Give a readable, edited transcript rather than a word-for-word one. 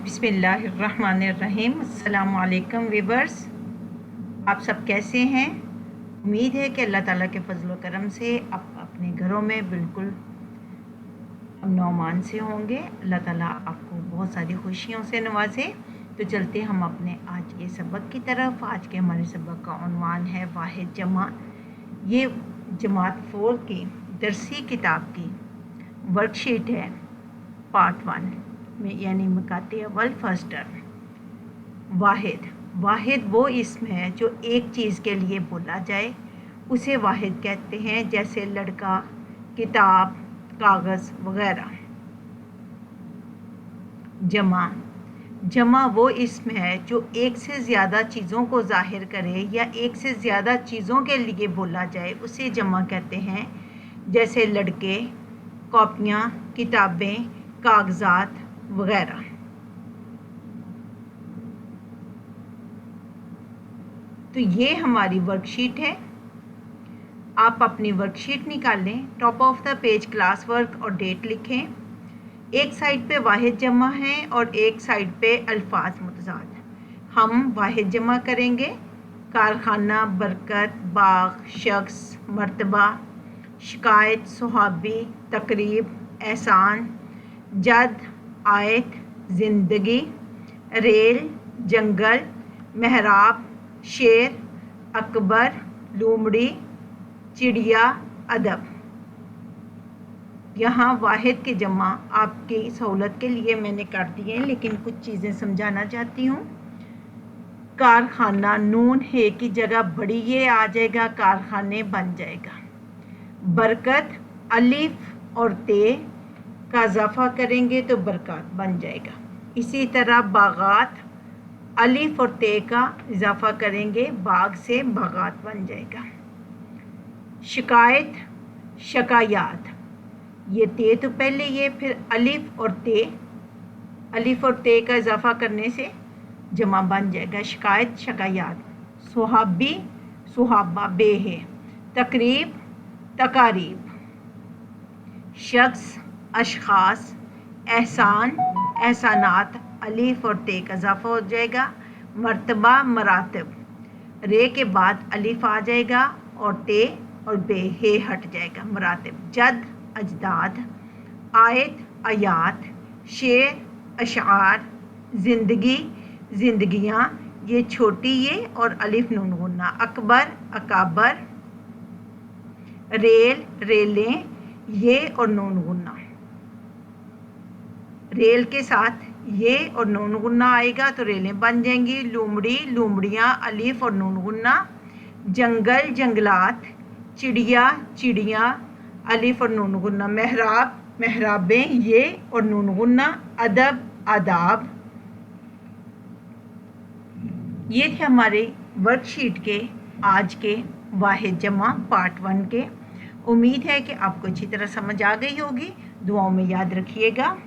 बिस्मिल्लाहिर्रहमानिर्रहीम। अस्सलाम वालेकुम वीवर्स, आप सब कैसे हैं? उम्मीद है कि अल्लाह ताला के फजल व करम से आप अपने घरों में बिल्कुल अमन व अमान से होंगे। अल्लाह ताला आपको बहुत सारी खुशियों से नवाजे। तो चलते हम अपने आज के सबक की तरफ। आज के हमारे सबक का उन्वान है वाहिद जमा। ये जमात 4 की दरसी किताब की वर्कशीट है पार्ट 1 में, यानी मकाते अव्वल फर्स्ट टर्म। वाहिद वो इसम है जो एक चीज़ के लिए बोला जाए, उसे वाहिद कहते हैं, जैसे लड़का, किताब, कागज़ वगैरह। जमा वो इसम है जो एक से ज़्यादा चीज़ों को ज़ाहिर करे या एक से ज़्यादा चीज़ों के लिए बोला जाए, उसे जमा कहते हैं, जैसे लड़के, कॉपियाँ, किताबें, कागज़ात वगैरह। तो ये हमारी वर्कशीट है। आप अपनी वर्कशीट निकालें, top of the page class work और डेट लिखें। एक साइड पे वाहिद जमा है और एक साइड पे अल्फाज मुतज़ाद। हम वाहिद जमा करेंगे। कारखाना, बरकत, बाग, शख्स, मर्तबा, शिकायत, सुहाबी, तकरीब, एहसान, जद, आयत, ज़िंदगी, रेल, जंगल, महराब, शेर, अकबर, लोमड़ी, चिड़िया, अदब। यहाँ वाहिद के जमा आपकी सहूलत के लिए मैंने कर दिए हैं, लेकिन कुछ चीज़ें समझाना चाहती हूँ। कारखाना, नून है की जगह बड़ी ये आ जाएगा, कारखाने बन जाएगा। बरकत, अलिफ और ते का इजाफा करेंगे तो बरकत बन जाएगा। इसी तरह बागात, अलिफ और ते का इजाफा करेंगे, बाग से बागात बन जाएगा। शिकायत, शकायात, ये ते तो पहले ये, फिर अलिफ और ते का इजाफा करने से जमा बन जाएगा, शिकायत, शकायात। सुहाबी, सुहाबा, बे है। तकरीब, तकारीब। शख्स, अशखास। एहसान, एहसानात, अलिफ और ते का इजाफा हो जाएगा। मर्तबा, मरातब, रे के बाद अलिफ आ जाएगा और ते और बे हे हट जाएगा, मरातब। जद, अजदाद। आयत, आयात। शेर, अशार। ज़िंदगी, ज़िंदगियाँ, ये छोटी ये और अलिफ नून गुन्ना। अकबर, अकाबर। रेल, रेलें, ये और नून गुन्ना। रेल के साथ ये और नून गुन्ना आएगा तो रेलें बन जाएंगी। लोमड़ी, लोमड़ियाँ, अलिफ और नून गुन्ना। जंगल, जंगलात। चिड़िया, चिड़ियाँ, अलिफ और नून गुन्ना। महराब, महराबें, ये और नून गुन्ना। अदब, आदाब। ये थे हमारे वर्कशीट के आज के वाहिद जमा पार्ट 1 के। उम्मीद है कि आपको अच्छी तरह समझ आ गई होगी। दुआओं में याद रखिएगा।